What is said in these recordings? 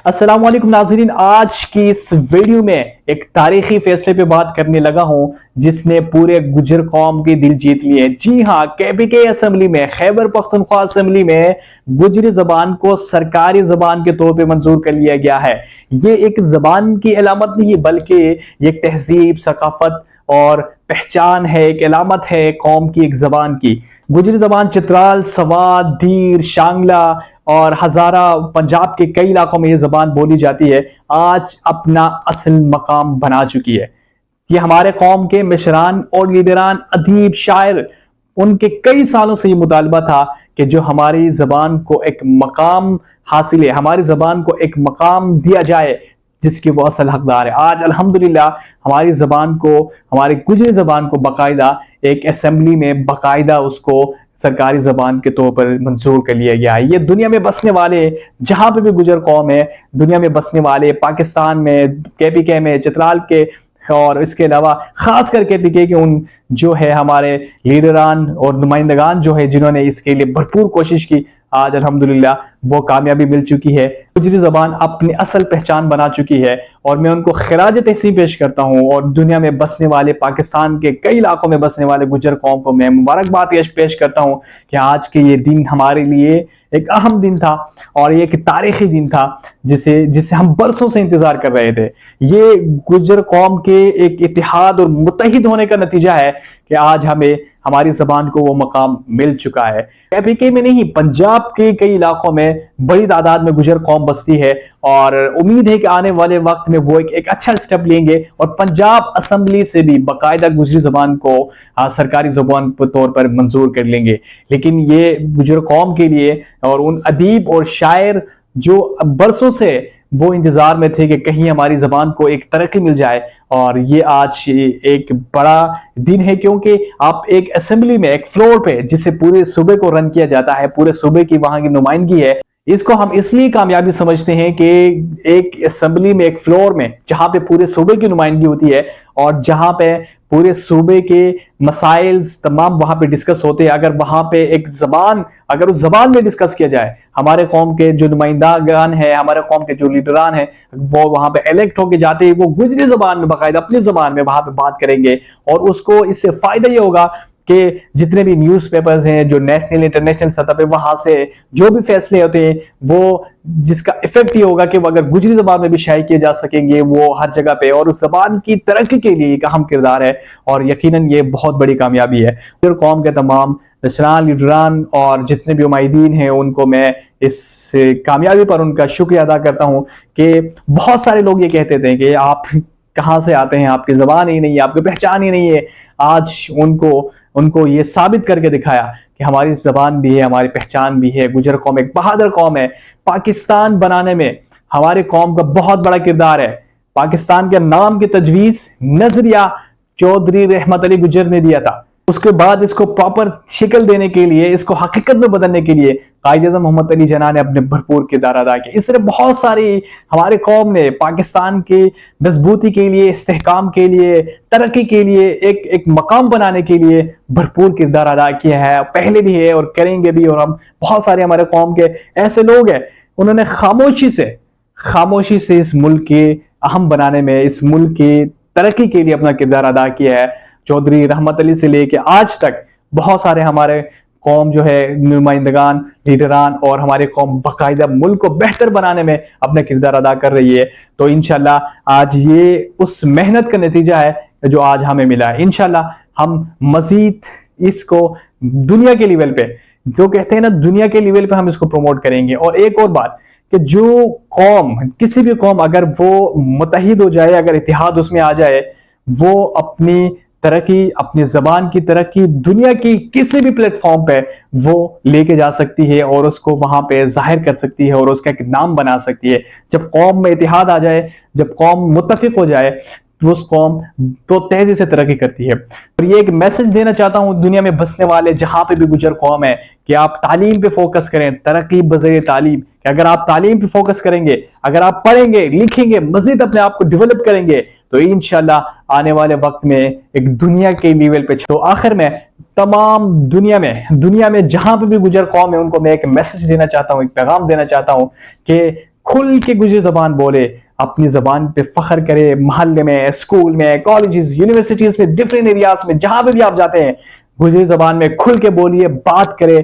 السلام علیکم ناظرین، آج کی اس ویڈیو میں ایک تاریخی فیصلے پہ بات کرنے لگا ہوں جس نے پورے گجر قوم کی دل جیت لیے۔ جی ہاں، KPK اسمبلی میں، خیبر پختونخوا اسمبلی میں گجری زبان کو سرکاری زبان کے طور پہ منظور کر لیا گیا ہے۔ یہ ایک زبان کی علامت نہیں بلکہ یہ ایک تہذیب، ثقافت اور پہچان ہے، ایک علامت ہے قوم کی، ایک زبان کی۔ گجری زبان چترال، سوات، دیر، شانگلہ اور ہزارہ پنجاب کے کئی علاقوں میں یہ زبان بولی جاتی ہے، آج اپنا اصل مقام بنا چکی ہے۔ یہ ہمارے قوم کے مشران اور لیڈران، ادیب، شاعر، ان کے کئی سالوں سے یہ مطالبہ تھا کہ جو ہماری زبان کو ایک مقام حاصل ہے، ہماری زبان کو ایک مقام دیا جائے جس کی وہ اصل حقدار ہے۔ آج الحمدللہ ہماری زبان کو، ہماری گجری زبان کو باقاعدہ ایک اسمبلی میں باقاعدہ اس کو سرکاری زبان کے طور پر منظور کر لیا گیا ہے۔ یہ دنیا میں بسنے والے، جہاں پہ بھی گجر قوم ہے، دنیا میں بسنے والے، پاکستان میں، KPK میں، چترال کے اور اس کے علاوہ خاص کر KPK کے ان جو ہے ہمارے لیڈران اور نمائندگان جو ہے جنہوں نے اس کے لیے بھرپور کوشش کی، آج الحمدللہ وہ کامیابی مل چکی ہے۔ گجری زبان اپنی اصل پہچان بنا چکی ہے اور میں ان کو خراج تحسین پیش کرتا ہوں، اور دنیا میں بسنے والے، پاکستان کے کئی علاقوں میں بسنے والے گجر قوم کو میں مبارکباد پیش کرتا ہوں کہ آج کے یہ دن ہمارے لیے ایک اہم دن تھا اور یہ ایک تاریخی دن تھا جسے ہم برسوں سے انتظار کر رہے تھے۔ یہ گجر قوم کے ایک اتحاد اور متحد ہونے کا نتیجہ ہے کہ آج ہماری زبان کو وہ مقام مل چکا ہے۔ KPK میں نہیں، پنجاب کے کئی علاقوں میں بڑی تعداد میں گجر قوم بستی ہے، اور امید ہے کہ آنے والے وقت میں وہ ایک اچھا سٹیپ لیں گے اور پنجاب اسمبلی سے بھی باقاعدہ گجری زبان کو سرکاری زبان کے طور پر منظور کر لیں گے۔ لیکن یہ گجر قوم کے لیے اور ان ادیب اور شاعر جو برسوں سے وہ انتظار میں تھے کہ کہیں ہماری زبان کو ایک ترقی مل جائے، اور یہ آج ایک بڑا دن ہے، کیونکہ آپ ایک اسمبلی میں، ایک فلور پہ جسے پورے صوبے کو رن کیا جاتا ہے، پورے صوبے کی وہاں کی نمائندگی ہے، اس کو ہم اس لیے کامیابی سمجھتے ہیں کہ ایک اسمبلی میں، ایک فلور میں جہاں پہ پورے صوبے کی نمائندگی ہوتی ہے اور جہاں پہ پورے صوبے کے مسائل تمام وہاں پہ ڈسکس ہوتے ہیں، اگر وہاں پہ ایک زبان، اگر اس زبان میں ڈسکس کیا جائے، ہمارے قوم کے جو نمائندگان ہیں، ہمارے قوم کے جو لیڈران ہیں، وہ وہاں پہ الیکٹ ہو کے جاتے ہیں، وہ گجری زبان میں باقاعدہ اپنی زبان میں وہاں پہ بات کریں گے، اور اس کو اس سے فائدہ یہ ہوگا کہ جتنے بھی نیوز پیپرز ہیں جو نیشنل انٹرنیشنل سطح پہ وہاں سے جو بھی فیصلے ہوتے ہیں، وہ جس کا ایفیکٹ یہ ہوگا کہ وہ اگر گجری زبان میں بھی شائع کیے جا سکیں گے وہ ہر جگہ پہ، اور اس زبان کی ترقی کے لیے ایک اہم کردار ہے، اور یقیناً یہ بہت بڑی کامیابی ہے۔ پھر قوم کے تمام مشران، لیڈران اور جتنے بھی عمائدین ہیں ان کو میں اس کامیابی پر ان کا شکریہ ادا کرتا ہوں کہ بہت سارے لوگ یہ کہتے تھے کہ آپ کہاں سے آتے ہیں، آپ کی زبان ہی نہیں ہے، آپ کی پہچان ہی نہیں ہے۔ آج ان کو یہ ثابت کر کے دکھایا کہ ہماری زبان بھی ہے، ہماری پہچان بھی ہے۔ گجر قوم ایک بہادر قوم ہے۔ پاکستان بنانے میں ہمارے قوم کا بہت بڑا کردار ہے۔ پاکستان کے نام کی تجویز نظریہ چودھری رحمت علی گجر نے دیا تھا، اس کے بعد اس کو پراپر شکل دینے کے لیے، اس کو حقیقت میں بدلنے کے لیے قائد اعظم محمد علی جناح نے اپنے بھرپور کردار ادا کیا۔ اس طرح بہت ساری ہمارے قوم نے پاکستان کی مضبوطی کے لیے، استحکام کے لیے، ترقی کے لیے، ایک مقام بنانے کے لیے بھرپور کردار ادا کیا ہے، پہلے بھی ہے اور کریں گے بھی۔ اور ہم بہت سارے ہمارے قوم کے ایسے لوگ ہیں، انہوں نے خاموشی سے اس ملک کے اہم بنانے میں، اس ملک کی ترقی کے لیے اپنا کردار ادا کیا ہے۔ چودھری رحمت علی سے لے کے آج تک بہت سارے ہمارے قوم جو ہے نمائندگان، لیڈران، اور ہمارے قوم باقاعدہ ملک کو بہتر بنانے میں اپنا کردار ادا کر رہی ہے۔ تو انشاءاللہ آج یہ اس محنت کا نتیجہ ہے جو آج ہمیں ملا ہے۔ انشاءاللہ ہم مزید اس کو دنیا کے لیول پہ، جو کہتے ہیں نا، دنیا کے لیول پہ ہم اس کو پروموٹ کریں گے۔ اور ایک اور بات کہ جو قوم، کسی بھی قوم اگر وہ متحد ہو جائے، اگر اتحاد اس میں آ جائے، وہ اپنی ترقی، اپنی زبان کی ترقی دنیا کی کسی بھی پلیٹ فارم پہ وہ لے کے جا سکتی ہے اور اس کو وہاں پہ ظاہر کر سکتی ہے اور اس کا ایک نام بنا سکتی ہے۔ جب قوم میں اتحاد آ جائے، جب قوم متفق ہو جائے، تو اس قوم تو تیزی سے ترقی کرتی ہے۔ اور یہ ایک میسج دینا چاہتا ہوں دنیا میں بسنے والے جہاں پہ بھی گجر قوم ہے کہ آپ تعلیم پہ فوکس کریں، ترقی بذریعہ تعلیم، کہ اگر آپ تعلیم پہ فوکس کریں گے، اگر آپ پڑھیں گے، لکھیں گے، مزید اپنے آپ کو ڈیولپ کریں گے، تو انشاءاللہ آنے والے وقت میں ایک دنیا کے لیول پہ۔ تو آخر میں تمام دنیا میں جہاں پہ بھی گجر قوم ہے ان کو میں ایک میسج دینا چاہتا ہوں، ایک پیغام دینا چاہتا ہوں کہ کھل کے گجری زبان بولے، اپنی زبان پہ فخر کرے، محلے میں، اسکول میں، کالجز، یونیورسٹیز میں، ڈفرینٹ ایریاز میں، جہاں پہ بھی آپ جاتے ہیں گجری زبان میں کھل کے بولیے، بات کرے.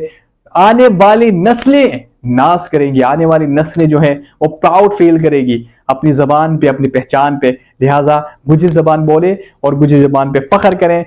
آنے والی نسلیں ناز کریں گی، آنے والی نسلیں جو ہیں وہ پراؤڈ فیل کرے گی اپنی زبان پہ، اپنی پہچان پہ. لہٰذا گجری زبان بولے اور گجری زبان پہ فخر کریں.